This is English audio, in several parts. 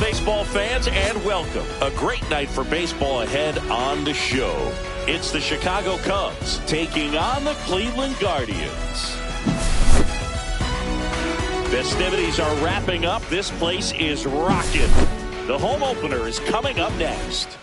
baseball fans, and welcome. A great night for baseball ahead on the show. It's the Chicago Cubs taking on the Cleveland Guardians. Festivities are wrapping up. This place is rocking. The home opener is coming up next.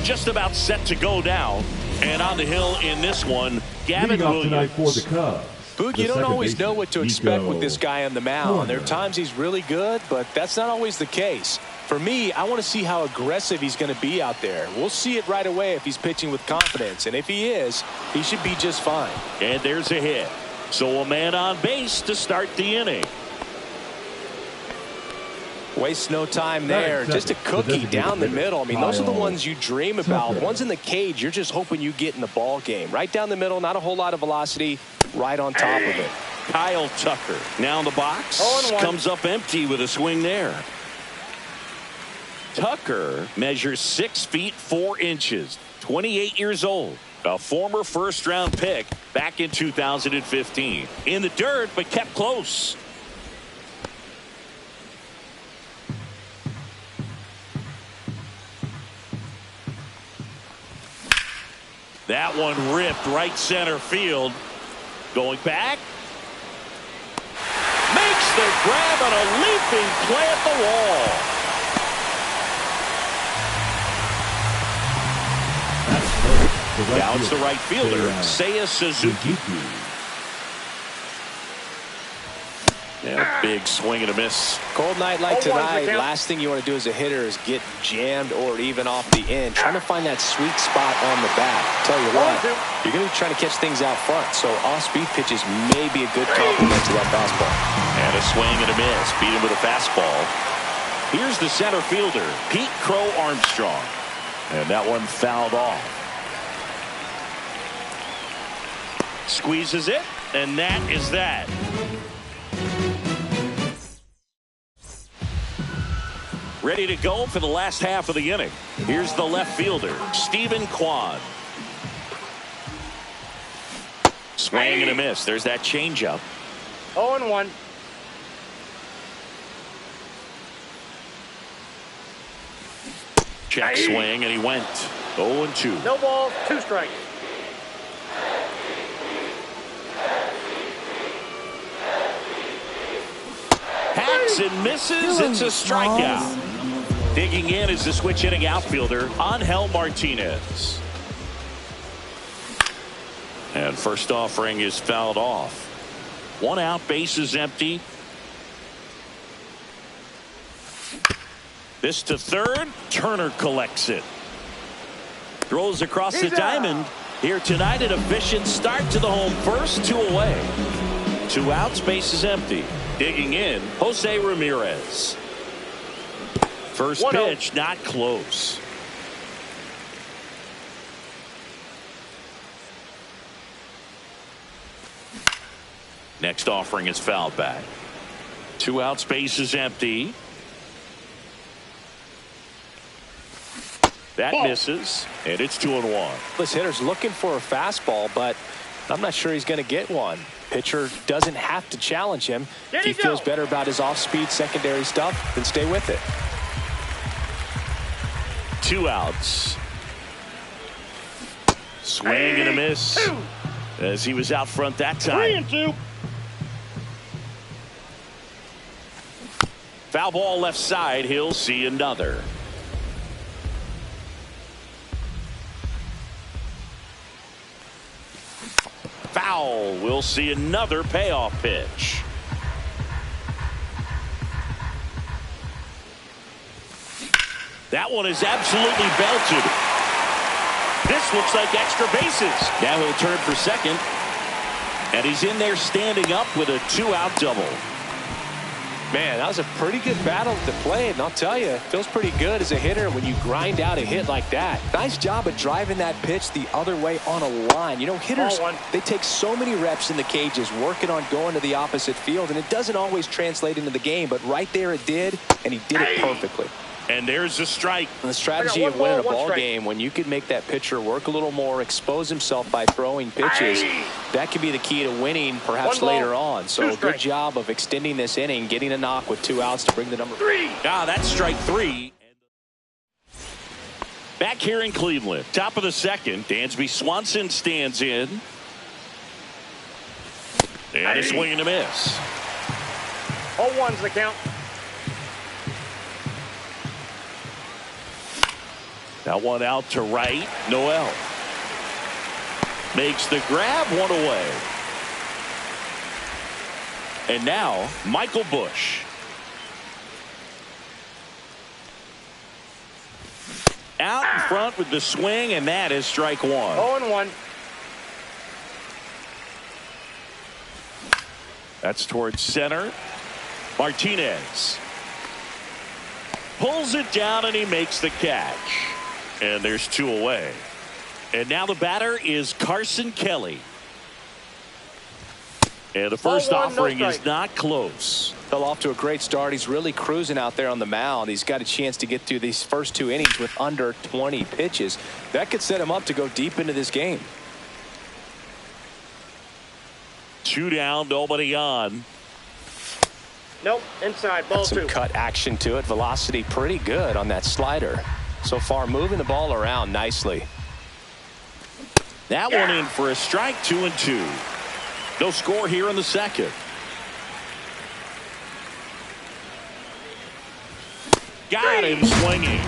Just about set to go down. And on the hill in this one, Gavin Williams. Tonight for the Cubs. Boog, you don't always know what to expect with this guy on the mound. There are times he's really good, but that's not always the case. For me, I want to see how aggressive he's going to be out there. We'll see it right away if he's pitching with confidence. And if he is, he should be just fine. And there's a hit. So a man on base to start the inning. Waste no time there. Just a cookie down the middle. I mean, those are the ones you dream about. Ones in the cage, you're just hoping you get in the ball game. Right down the middle, not a whole lot of velocity. Right on top of it. Kyle Tucker now in the box. Comes up empty with a swing there. Tucker measures 6 feet 4 inches. 28 years old. A former first-round pick back in 2015. In the dirt, but kept close. That one ripped right center field. Going back. Makes the grab on a leaping play at the wall. Now it's the right fielder, Seiya Suzuki. Yeah, big swing and a miss. Cold night like tonight, last thing you want to do as a hitter is get jammed or even off the end. Trying to find that sweet spot on the bat. Tell you what, you're going to be trying to catch things out front, so off-speed pitches may be a good complement to that fastball. And a swing and a miss. Beat him with a fastball. Here's the center fielder, Pete Crow Armstrong. And that one fouled off. Squeezes it, and that is that. Ready to go for the last half of the inning. Here's the left fielder, Stephen Kwan. Swing and a miss. There's that changeup. 0-1. Check swing, and he went 0-2. No ball, 2 strikes. Hacks and misses. It's a strikeout. Digging in is the switch hitting outfielder, Angel Martinez. And first offering is fouled off. 1 out, bases empty. This to third. Turner collects it. Throws across the diamond. Here tonight, an efficient start to the home first, 2 away. 2 outs, bases empty. Digging in, Jose Ramirez. First pitch, not close. Next offering is fouled back. 2 outs, bases empty. That misses, and it's 2-1. This hitter's looking for a fastball, but I'm not sure he's going to get one. Pitcher doesn't have to challenge him. If he feels better about his off-speed secondary stuff, then stay with it. 2 outs. Swing and a miss as he was out front that time. 3-2. Foul ball left side. He'll see another. Foul. We'll see another payoff pitch. That one is absolutely belted. This looks like extra bases. Now he'll turn for second. And he's in there standing up with a 2-out double. Man, that was a pretty good battle to play, and I'll tell you, it feels pretty good as a hitter when you grind out a hit like that. Nice job of driving that pitch the other way on a line. You know, hitters, they take so many reps in the cages working on going to the opposite field, and it doesn't always translate into the game, but right there it did, and he did it perfectly. And there's a strike. The strategy of winning a ball game, when you can make that pitcher work a little more, expose himself by throwing pitches, that could be the key to winning perhaps later on. So good job of extending this inning, getting a knock with 2 outs to bring the number 3. That's strike 3. Back here in Cleveland, top of the second, Dansby Swanson stands in. And a swing and a miss. 0-1's the count. That one out to right. Noel makes the grab, 1 away. And now Michael Busch. Out in front with the swing, and that is strike 1. 0-1. That's towards center. Martinez pulls it down, and he makes the catch. And there's 2 away. And now the batter is Carson Kelly. And the first offering is not close. Fell off to a great start. He's really cruising out there on the mound. He's got a chance to get through these first 2 innings with under 20 pitches. That could set him up to go deep into this game. 2 down, nobody on. Nope, inside, ball 2. Some cut action to it. Velocity pretty good on that slider. So far, moving the ball around nicely. That one in for a strike, 2-2. No score here in the second. Got him swinging.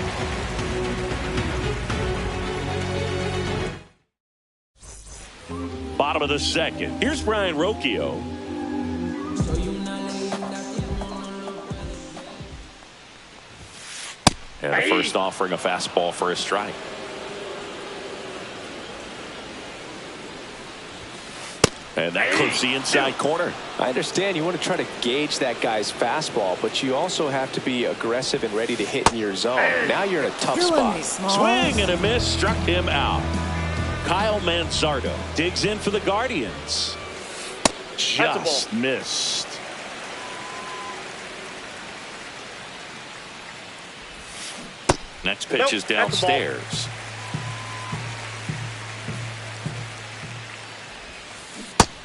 Bottom of the second. Here's Brian Rocchio. And the first offering, a fastball for a strike. And that clips the inside corner. I understand you want to try to gauge that guy's fastball, but you also have to be aggressive and ready to hit in your zone. Now you're in a tough spot. Swing and a miss, struck him out. Kyle Manzardo digs in for the Guardians. Just missed. Next pitch is downstairs.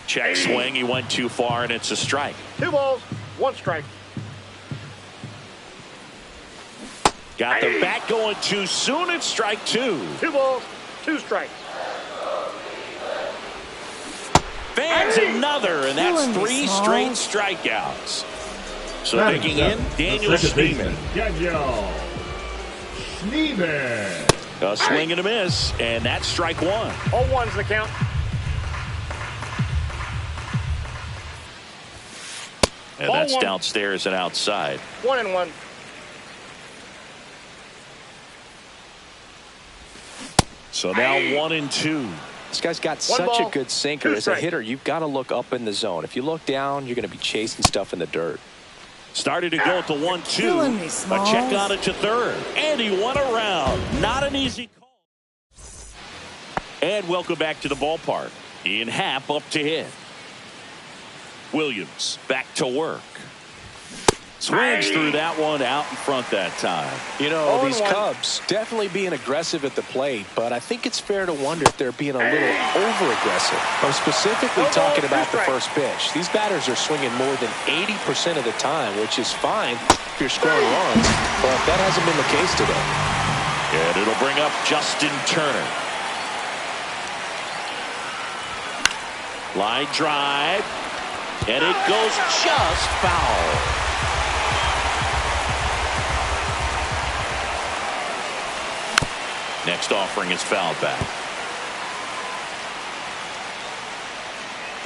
Check swing. He went too far, and it's a strike. 2 balls, 1 strike. Got the bat going too soon. It's strike 2. 2 balls, 2 strikes. Fans another, and that's 3 straight strikeouts. So digging in, Daniel Schneemann. A swing and a miss, and that's strike 1. 0-1's the count. And that's downstairs and outside. 1-1. So now 1-2. This guy's got such a good sinker. As a hitter, you've got to look up in the zone. If you look down, you're going to be chasing stuff in the dirt. Started to go at the 1-2. A check on it to third. And he won around. Not an easy call. And welcome back to the ballpark. Ian Happ up to hit. Williams back to work. Swings through that one out in front that time. You know, these Cubs definitely being aggressive at the plate, but I think it's fair to wonder if they're being a little over-aggressive. I'm specifically talking about the first pitch. These batters are swinging more than 80% of the time, which is fine if you're scoring runs, but that hasn't been the case today. And it'll bring up Justin Turner. Line drive, and it goes just foul. Next offering is fouled back.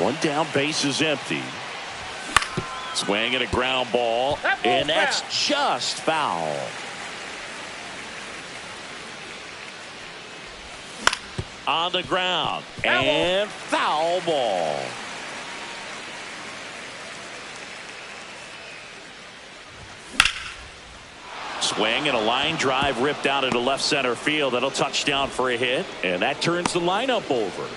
One down, base is empty. Swing and a ground ball, and that's just foul. On the ground, and foul ball. Swing and a line drive ripped out into left center field. That'll touch down for a hit, and that turns the lineup over.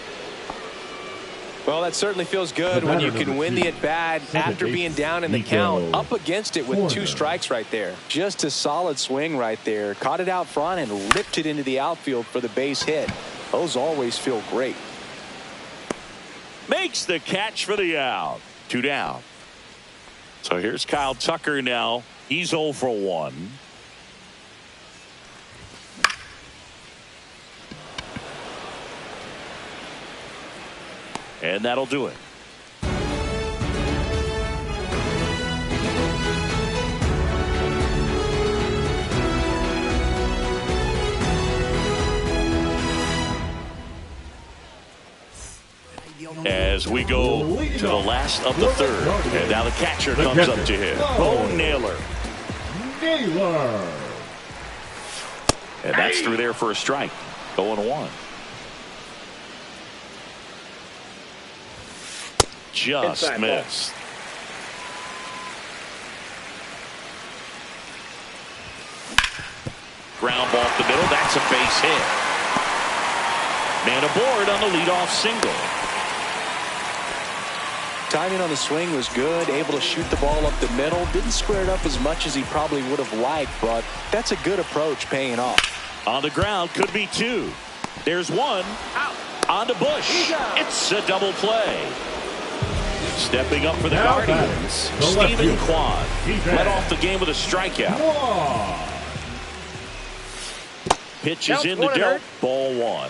Well, that certainly feels good when you can win the at-bat after being down in the count, up against it with 2 strikes right there. Just a solid swing right there. Caught it out front and ripped it into the outfield for the base hit. Those always feel great. Makes the catch for the out. 2 down. So here's Kyle Tucker now. He's 0 for 1. And that'll do it. As we go to the last of the third. And now the catcher comes up to hit. Bo Naylor. And that's through there for a strike. 0-1. Just Inside missed. Ground ball up the middle. That's a base hit. Man aboard on the leadoff single. Timing on the swing was good. Able to shoot the ball up the middle. Didn't square it up as much as he probably would have liked, but that's a good approach paying off. On the ground, could be 2. There's 1. Out. On to Bush. It's a double play. Stepping up for the Guardians, Stephen Kwan led off the game with a strikeout. Pitch is in the dirt. Ball 1.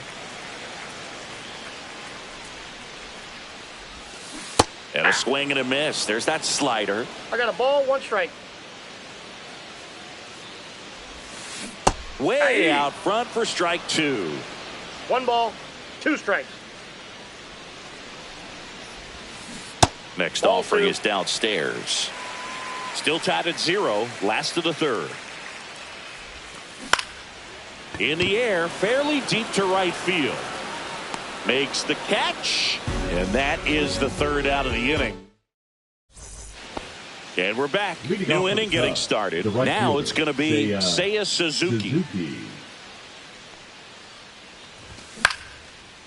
And a swing and a miss. There's that slider. I got a ball, 1 strike. Way out front for strike 2. 1 ball, 2 strikes. Next offering is downstairs. Still tied at 0. Last of the third. In the air, fairly deep to right field. Makes the catch. And that is the third out of the inning. And we're back. New inning getting started. Now it's going to be Seiya Suzuki.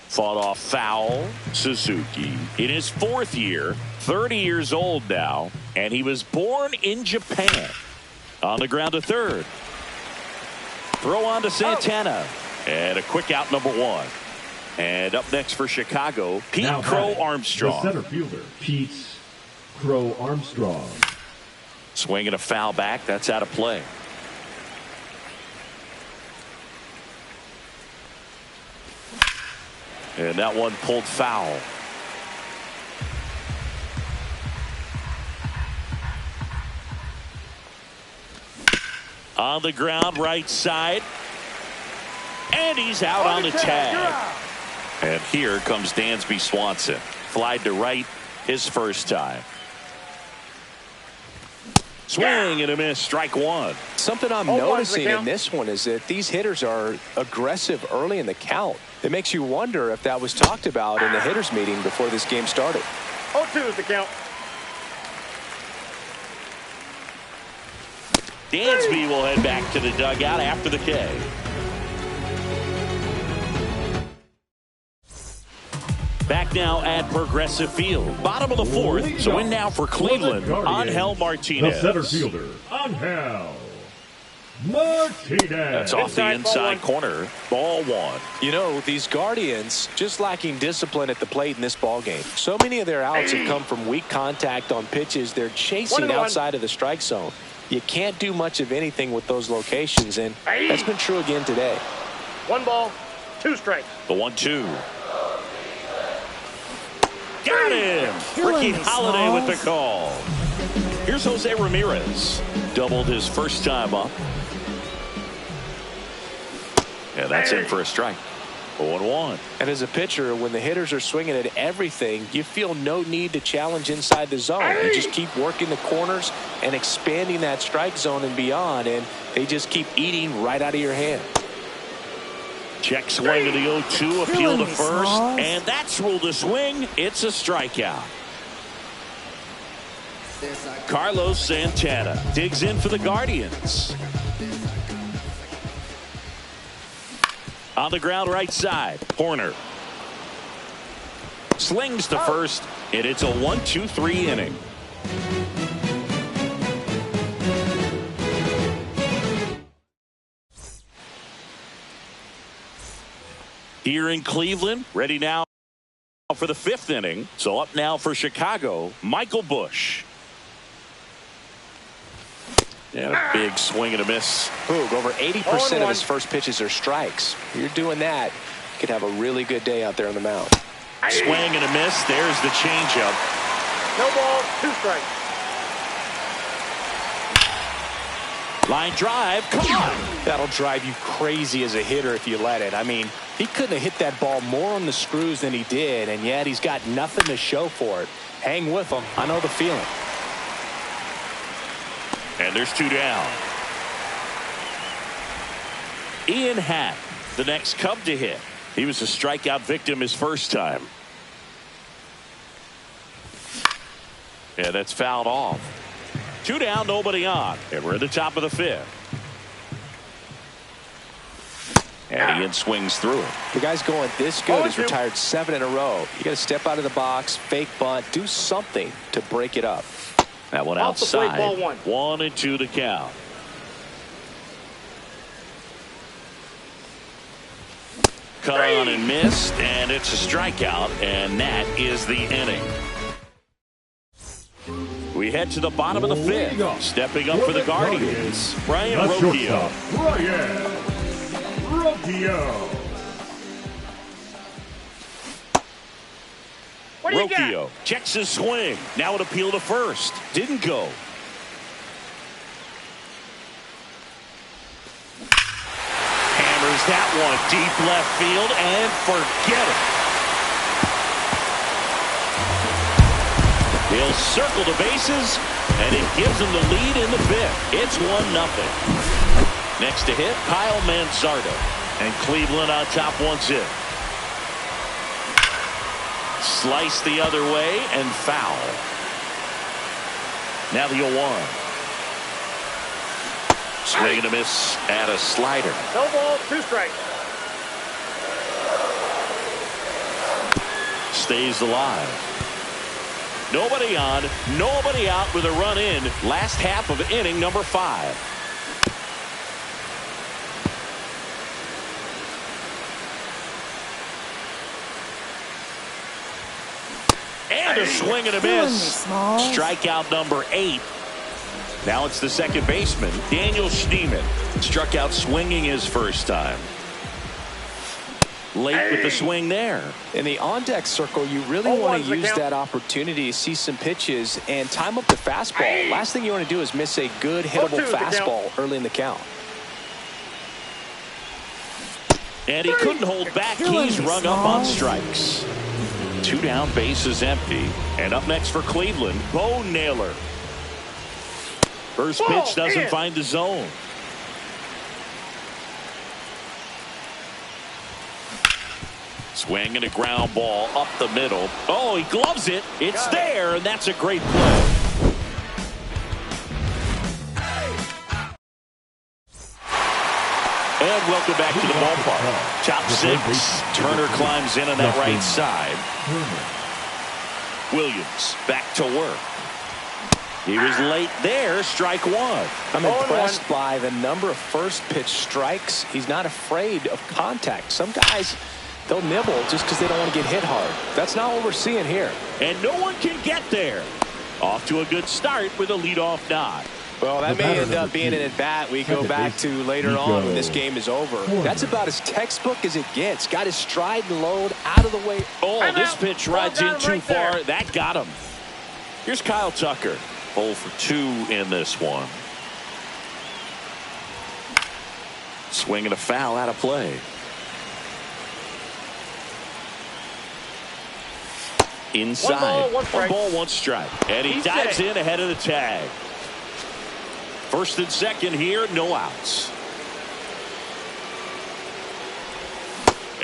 Fought off foul. Suzuki in his 4th year, 30 years old now, and he was born in Japan. On the ground to third. Throw on to Santana. And a quick out, number 1. And up next for Chicago, Pete Crow Armstrong. The center fielder, Pete Crow Armstrong. Swinging a foul back. That's out of play. And that one pulled foul. On the ground, right side. And he's out on the tag. And here comes Dansby Swanson. Flied to right his first time. Swing and a miss. Strike 1. Something I'm noticing in this one is that these hitters are aggressive early in the count. It makes you wonder if that was talked about in the hitters meeting before this game started. 0-2 is the count. Dansby will head back to the dugout after the K. Back now at Progressive Field. Bottom of the 4th. So in now for Cleveland, Angel Martinez. The center fielder, Angel Martinez. That's off the inside corner. Ball 1. You know, these Guardians just lacking discipline at the plate in this ball game. So many of their outs have come from weak contact on pitches they're chasing outside of the strike zone. You can't do much of anything with those locations, and that's been true again today. 1 ball, 2 strikes. The 1-2. Got him! Ricky Holiday with the call. Here's Jose Ramirez. Doubled his first time up. And that's in for a strike. 0-1. And as a pitcher, when the hitters are swinging at everything, you feel no need to challenge inside the zone. You just keep working the corners and expanding that strike zone and beyond, and they just keep eating right out of your hand. Check swing to the 0-2, appeal to first, and that's ruled a swing. It's a strikeout. Carlos Santana digs in for the Guardians. On the ground right side, Horner. Slings to first, and it's a 1-2-3 inning. Here in Cleveland, ready now for the 5th inning. So up now for Chicago, Michael Busch. And a big swing and a miss. Boog, over 80% of his first pitches are strikes. You're doing that, you could have a really good day out there on the mound. Swing and a miss. There's the changeup. No ball, 2 strikes. Line drive. Come on. That'll drive you crazy as a hitter if you let it. I mean, he couldn't have hit that ball more on the screws than he did, and yet he's got nothing to show for it. Hang with him. I know the feeling. And there's 2 down. Ian Happ, the next Cub to hit. He was a strikeout victim his first time. Yeah, that's fouled off. 2 down, nobody on. And we're at the top of the 5th. And Ian swings through it. The guy's going this good. He's retired 7 in a row. You got to step out of the box, fake bunt, do something to break it up. That one outside. 1-2 to count. Cut on and missed, and it's a strikeout, and that is the inning. We head to the bottom of the 5th. Stepping up for the Guardians, Brian Rocchio. Brian Rocchio. Rocchio checks his swing. Now an appeal to first. Didn't go. Hammers that one deep left field and forget it. He'll circle the bases, and it gives him the lead in the 5th. It's 1-0. Next to hit, Kyle Manzardo. And Cleveland on top 1-0. Slice the other way and foul. Now the 0-1. Swing and a miss at a slider. No ball, 2 strikes. Stays alive. Nobody on, nobody out with a run in. Last half of inning number 5. And a swing and a miss. Strikeout number 8. Now it's the second baseman, Daniel Schneemann. Struck out swinging his first time. Late with the swing there. In the on-deck circle, you really want to use that opportunity to see some pitches and time up the fastball. Last thing you want to do is miss a good hittable fastball early in the count. And he couldn't hold back. He's rung up on strikes. 2 down, bases empty. And up next for Cleveland, Bo Naylor. First pitch doesn't find the zone. Swing and a ground ball up the middle. Oh, he gloves it. It's there, and that's a great play. And welcome back to the ballpark. Top 6. Turner climbs in on that right side. Williams back to work. He was late there. Strike 1. I'm impressed by the number of first pitch strikes. He's not afraid of contact. Some guys, they'll nibble just because they don't want to get hit hard. That's not what we're seeing here. And no one can get there. Off to a good start with a leadoff nod. Well, that may end up being an at-bat we go back to later on when this game is over. That's about as textbook as it gets. Got his stride and load out of the way. Oh, this pitch rides in too far. That got him. Here's Kyle Tucker. 0 for 2 in this one. Swing and a foul out of play. Inside. 1 ball, 1 strike. And he dives in ahead of the tag. First and second here, no outs.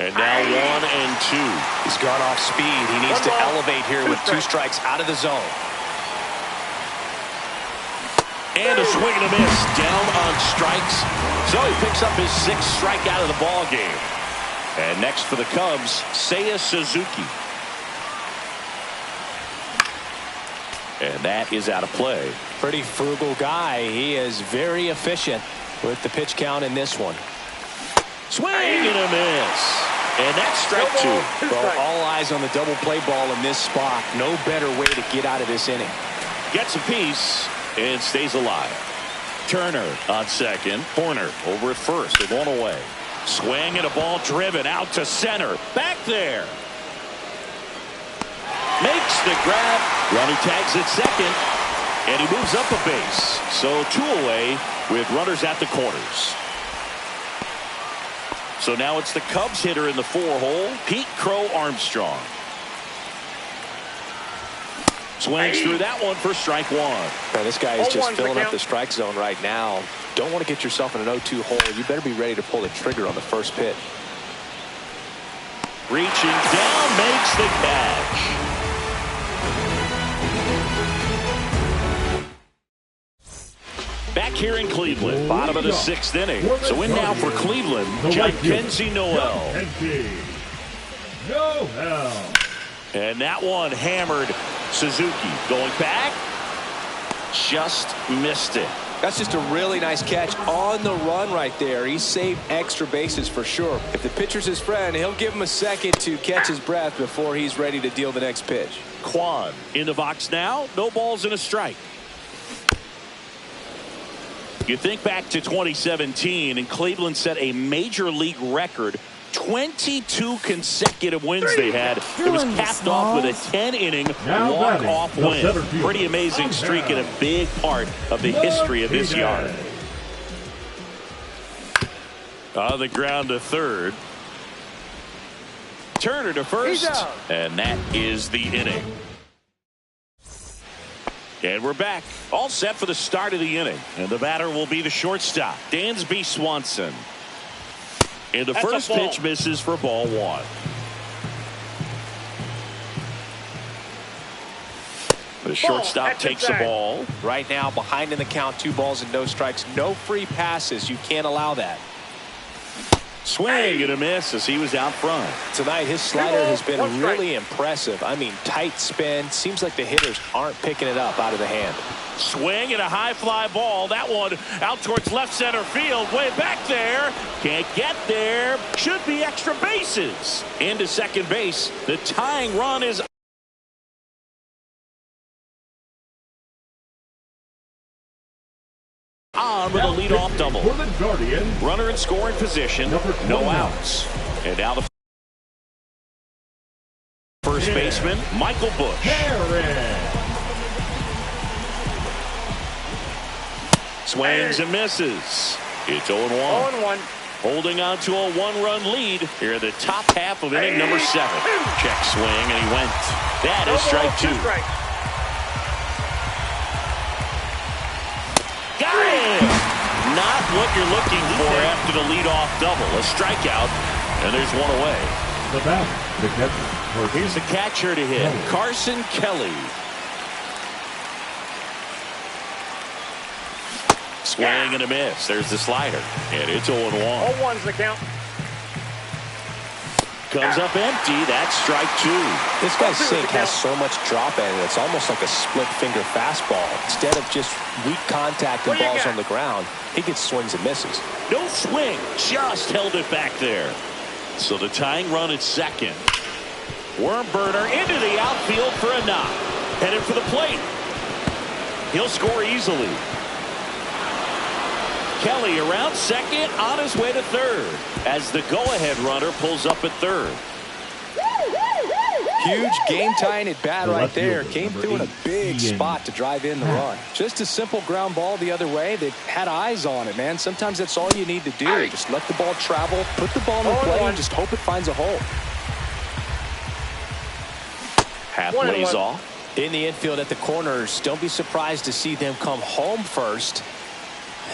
And now 1 and 2. He's gone off speed. He needs to elevate here with 2 strikes out of the zone. And a swing and a miss. Down on strikes. So he picks up his 6th strikeout of the ball game. And next for the Cubs, Seiya Suzuki. And that is out of play. Pretty frugal guy. He is very efficient with the pitch count in this one. Swing and a miss. And that's strike two. Well, all eyes on the double play ball in this spot. No better way to get out of this inning. Gets a piece and stays alive. Turner on second. Horner over at first. They're going away. Swing and a ball driven out to center. Back there. Makes the grab. Runner tags at second. And he moves up a base. So 2 away with runners at the corners. So now it's the Cubs hitter in the 4-hole, Pete Crow Armstrong. Swings through that one for strike one. Well, this guy is just filling up the strike zone right now. Don't want to get yourself in an 0-2 hole. You better be ready to pull the trigger on the first pitch. Reaching down, makes the catch. Back here in Cleveland, bottom of the 6th inning. So in now for Cleveland, Jackenzie Noel. And that one hammered. Suzuki going back. Just missed it. That's just a really nice catch on the run right there. He saved extra bases for sure. If the pitcher's his friend, he'll give him a second to catch his breath before he's ready to deal the next pitch. Kwan in the box now. No balls and a strike. You think back to 2017, and Cleveland set a major league record. 22 consecutive wins they had. It was capped off with a 10-inning walk-off win. Pretty amazing streak and a big part of the history of this yard. On the ground to third. Turner to first. And that is the inning. And we're back. All set for the start of the inning. And the batter will be the shortstop, Dansby Swanson. And the first pitch misses for ball one. The shortstop takes the ball. Right now, behind in the count, 2 balls and no strikes. No free passes. You can't allow that. Swing and a miss as he was out front. Tonight, his slider has been really impressive. I mean, tight spin. Seems like the hitters aren't picking it up out of the hand. Swing and a high fly ball. That one out towards left center field. Way back there. Can't get there. Should be extra bases. Into second base. The tying run is on with a leadoff double. Runner in scoring position. No outs. And now the first baseman, Michael Busch. Swings and misses. It's 0-1. Holding on to a 1-run lead here in the top half of inning number 7. Check swing and he went. That is strike 2. Got it! Not what you're looking for after the leadoff double. A strikeout, and there's one away. Here's the catcher to hit, Carson Kelly. Swing and a miss. There's the slider, and it's 0-1. 0-1's the count. Comes up empty. That's strike 2. This guy's sink has so much drop in it. It's almost like a split finger fastball. Instead of just weak contact and balls on the ground, he gets swings and misses. No swing. Just held it back there. So the tying run at second. Worm burner into the outfield for a knock. Headed for the plate. He'll score easily. Kelly around second, on his way to third as the go-ahead runner pulls up at third. Huge game-tying at bat right there. Came through in a big spot to drive in the run. Just a simple ground ball the other way. They had eyes on it, man. Sometimes that's all you need to do. Just let the ball travel, put the ball in the play, and just hope it finds a hole. Half lays off. In the infield at the corners, don't be surprised to see them come home first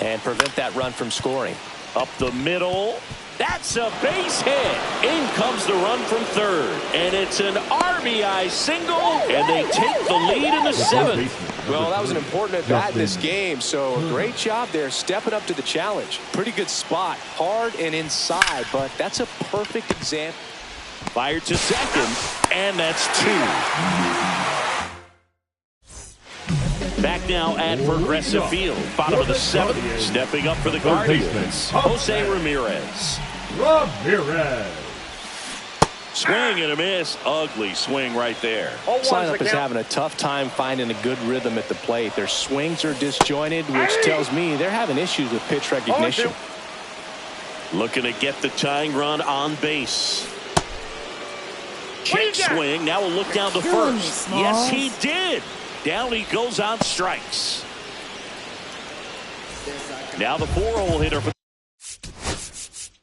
and prevent that run from scoring. Up the middle. That's a base hit. In comes the run from third. And it's an RBI single. And they take the lead in the 7th. Well, that was an important at-bat in this game. So a great job there stepping up to the challenge. Pretty good spot. Hard and inside. But that's a perfect example. Fired to second. And that's 2. Back now at Progressive Field. Bottom of the 7th. Stepping up for the Guardians. Jose Ramirez. Swing and a miss. Ugly swing right there. This lineup is having a tough time finding a good rhythm at the plate. Their swings are disjointed, which tells me they're having issues with pitch recognition. Looking to get the tying run on base. Check swing. Now we'll look down to first. Yes, he did. Down he goes on strikes. Now the 4-hole hitter for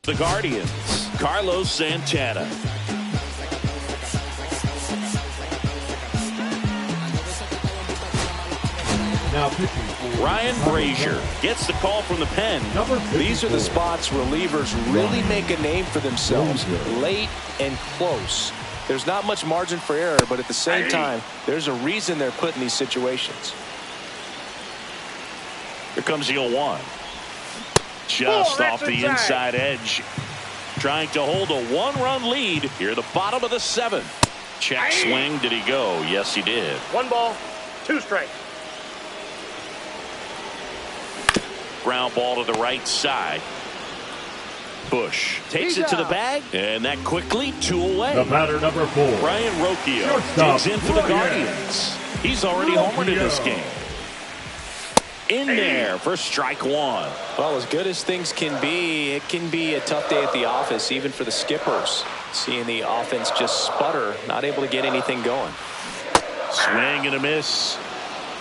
the Guardians, Carlos Santana. Now pitching. Ryan Brazier gets the call from the pen. These are the spots relievers really make a name for themselves. Late and close. There's not much margin for error, but at the same time, there's a reason they're put in these situations. Here comes the 0-1. Just off the inside edge. Trying to hold a 1-run lead here at the bottom of the 7th. Check swing. Did he go? Yes, he did. 1 ball, 2 strikes. Ground ball to the right side. Bush takes it to the bag, and that quickly 2 away. The batter number 4. Brian Rocchio digs in for the Guardians. He's already homered in this game. In there for strike 1. Well, as good as things can be, it can be a tough day at the office, even for the skippers. Seeing the offense just sputter, not able to get anything going. Swing and a miss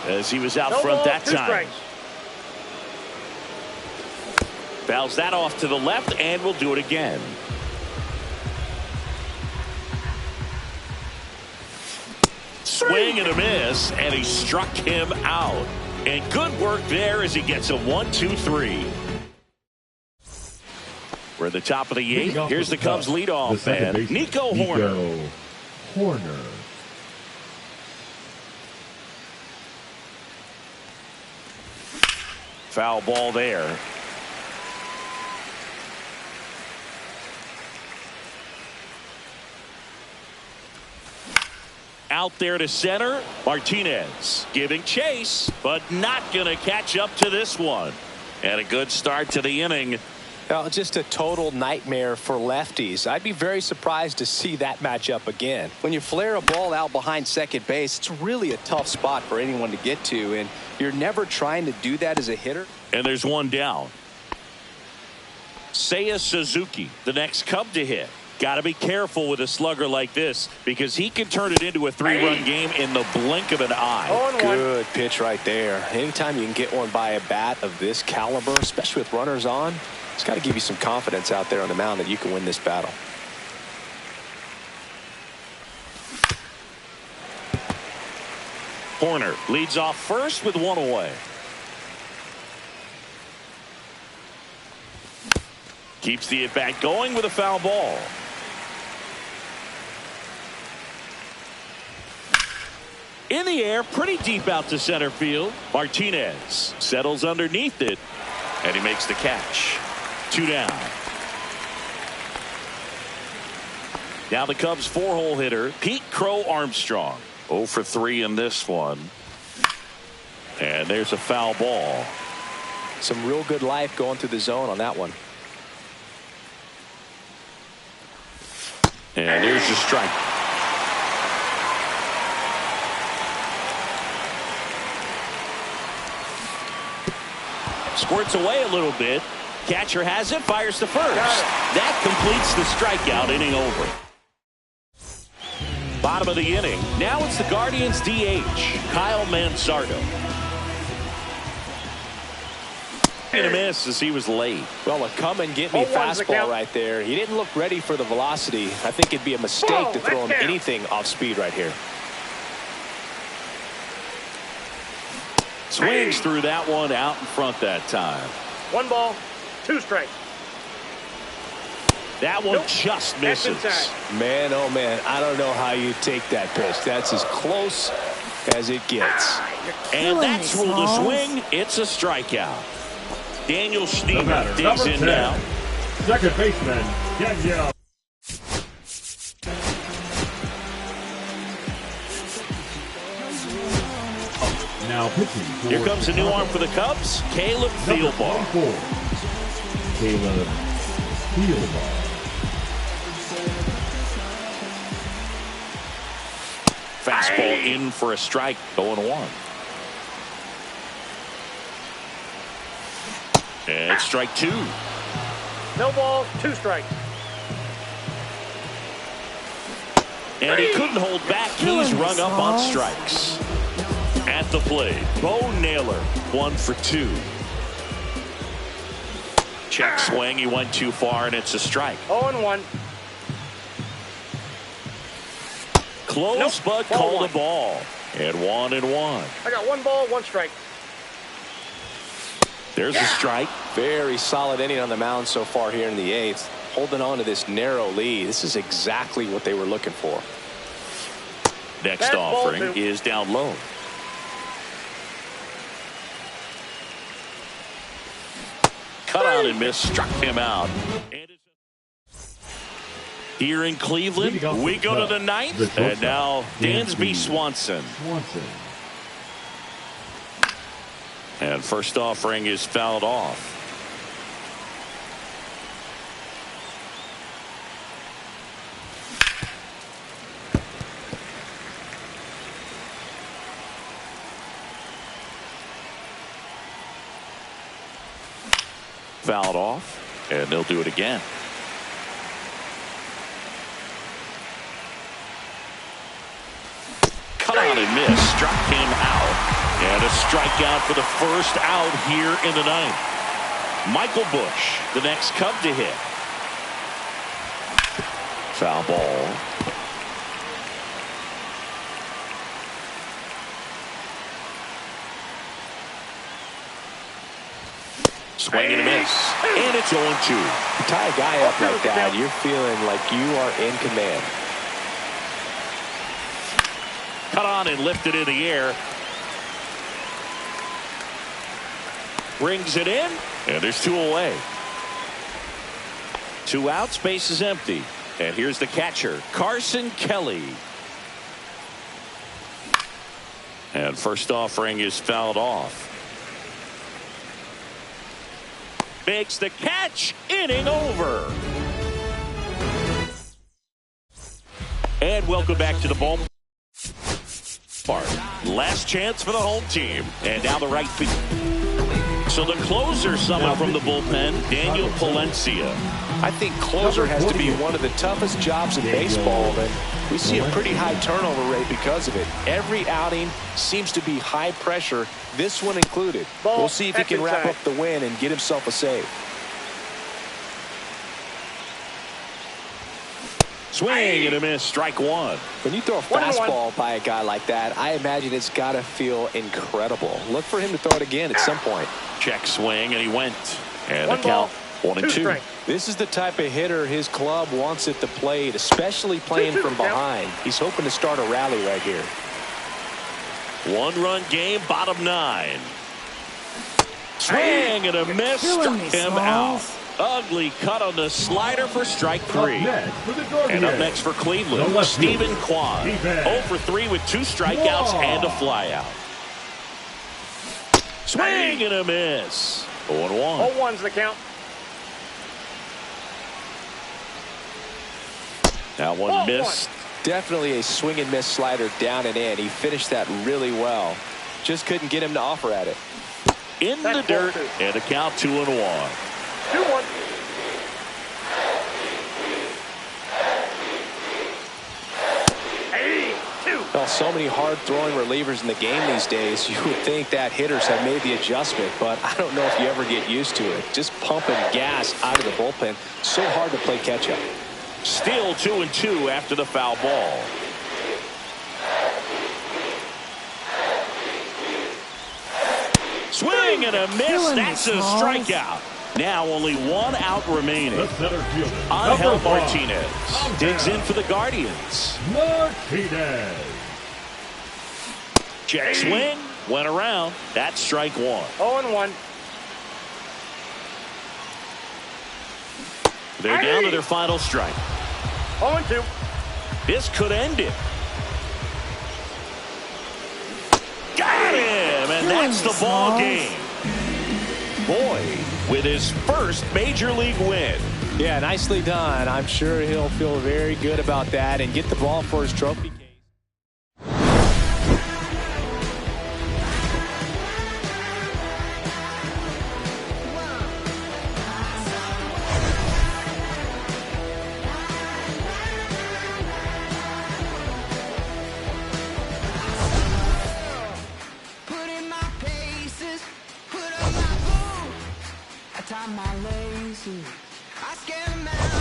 as he was out front that time. Fouls that off to the left, and we'll do it again. Swing and a miss, and he struck him out. And good work there as he gets a 1-2-3. We're at the top of the 8th. Here's the Cubs leadoff man, Nico Hoerner. Foul ball there. Out there to center, Martinez giving chase, but not going to catch up to this one. And a good start to the inning. Well, just a total nightmare for lefties. I'd be very surprised to see that matchup again. When you flare a ball out behind second base, it's really a tough spot for anyone to get to, and you're never trying to do that as a hitter. And there's one down. Seiya Suzuki, the next Cub to hit. Got to be careful with a slugger like this because he can turn it into a 3-run game in the blink of an eye. Good pitch right there. Anytime you can get one by a bat of this caliber, especially with runners on, it's got to give you some confidence out there on the mound that you can win this battle. Hoerner leads off first with 1 away. Keeps the at-bat going with a foul ball. In the air, pretty deep out to center field. Martinez settles underneath it, and he makes the catch. 2 down. Now the Cubs' 4-hole hitter, Pete Crow Armstrong. 0 for 3 in this one. And there's a foul ball. Some real good life going through the zone on that one. And there's the strike. Squirts away a little bit. Catcher has it, fires to first. That completes the strikeout, inning over. Bottom of the inning. Now it's the Guardians DH, Kyle Manzardo. A miss as he was late. Well, a come and get me fastball right there. He didn't look ready for the velocity. I think it'd be a mistake to throw him anything off speed right here. Swings through that one out in front that time. 1 ball, 2 strikes. That one just misses. Man, oh man, I don't know how you take that pitch. That's as close as it gets. And that's ruled a swing. It's a strikeout. Daniel Schneemer digs in now. Second baseman, Daniel. Now Here comes a new arm for the Cubs, Caleb Thielbar. Caleb Thielbar. Fastball in for a strike, 0-1. And it's strike 2. No ball, 2 strikes. And he couldn't hold back. He's rung up on strikes. At the plate, Bo Naylor, 1 for 2. Check swing. He went too far, and it's a strike. 0-1. Close, Nope. but Ball called one. a ball. And 1-1. I got 1 ball, 1 strike. There's a strike. Very solid inning on the mound so far here in the 8th. Holding on to this narrow lead. This is exactly what they were looking for. Next Fastball offering two. is down low. Cut out and miss, struck him out. Here in Cleveland, we go to the 9th, and now Dansby Swanson. And first offering is fouled off. Fouled off, and they'll do it again. Cut out and miss, struck him out. And a strikeout for the first out here in the 9th. Michael Bush, the next Cub to hit. Foul ball. Swing and a miss. And it's 0-2. Tie a guy up like that, you're feeling like you are in command. Cut on and lifted in the air. Brings it in, and there's 2 away. 2 outs, base is empty. And here's the catcher, Carson Kelly. And first offering is fouled off. Makes the catch, inning over. And welcome back to the ball. Last chance for the home team. And now the right field. So the closer, someone from the bullpen, Daniel Palencia. I think closer has to be one of the toughest jobs in baseball, and we see a pretty high turnover rate because of it. Every outing seems to be high pressure, this one included. We'll see if he can wrap up the win and get himself a save. Swing and a miss, strike 1. When you throw a fastball by a guy like that, I imagine it's got to feel incredible. Look for him to throw it again at some point. Check swing, and he went. And the ball, count, 1-2. This is the type of hitter his club wants at the plate, especially playing from behind. He's hoping to start a rally right here. 1-run game, bottom 9. Swing and a miss, struck him out. Ugly cut on the slider for strike 3. And up next for Cleveland, Stephen Kwan. 0 for 3 with 2 strikeouts and a flyout. Swing and a miss. 0-1. 0-1's the count. That one missed. Definitely a swing and miss slider down and in. He finished that really well. Just couldn't get him to offer at it. In the dirt, and a count 2-1. 2-1. Well, so many hard-throwing relievers in the game these days, you would think that hitters have made the adjustment, but I don't know if you ever get used to it. Just pumping gas out of the bullpen, so hard to play catch-up. Still 2-2 after the foul ball. Swing and a miss. That's a strikeout. Now only 1 out remaining. Angel Martinez digs in for the Guardians. Check swing. Went around. That's strike 1. 0-1. They're down to their final strike. 0-2. This could end it. Got him, and And that's the ball game. Boyd with his first major league win. Yeah, nicely done. I'm sure he'll feel very good about that and get the ball for his trophy case. My laces, I scare them out.